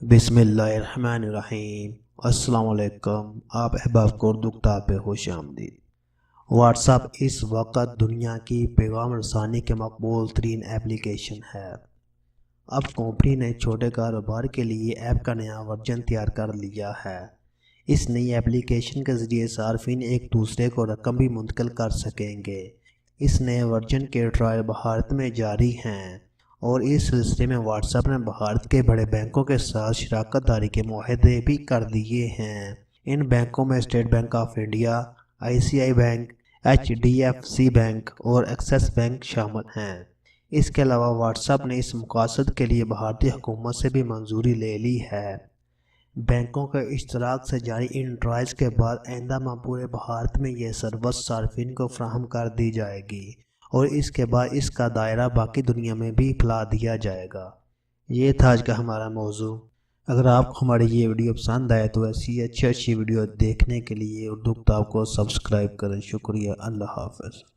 بسم اللہ الرحمن الرحیم۔ السلام علیکم، آپ احباب کو اردو کتاب پہ خوش آمدید۔ واٹس ایپ اس وقت دنیا کی پیغام رسانی کے مقبول ترین ایپلیکیشن ہے۔ اب کمپنی نے چھوٹے کاروبار کے لیے ایپ کا نیا ورژن تیار کر لیا ہے۔ اس نئی ایپلیکیشن کے ذریعے صارفین ایک دوسرے کو رقم بھی منتقل کر سکیں گے۔ اس نئے ورژن کے ٹرائل بھارت میں جاری ہیں اور اس سلسلے میں واٹس ایپ نے بھارت کے بڑے بینکوں کے ساتھ شراکت داری کے معاہدے بھی کر دیے ہیں۔ ان بینکوں میں state bank of India, ICICI bank, HDFC bank اور ایکسس بینک شامل ہیں۔ اس کے علاوہ واٹس ایپ نے اس مقاصد کے لیے بھارتی حکومت سے بھی منظوری لے لی ہے۔ بینکوں کے اشتراک سے جاری ان ٹرائلز کے بعد آئندہ ماہ پورے بھارت میں یہ سروس صارفین کو فراہم کر دی جائے گی اور اس کے بعد اس کا دائرہ باقی دنیا میں بھی پھیلا دیا جائے گا۔ یہ تھا آج کا ہمارا موضوع۔ اگر آپ کو ہماری یہ ویڈیو پسند آئے تو ایسی اچھی ویڈیو دیکھنے کے لیے اردو کتاب کو سبسکرائب کریں۔ شکریہ، اللہ حافظ۔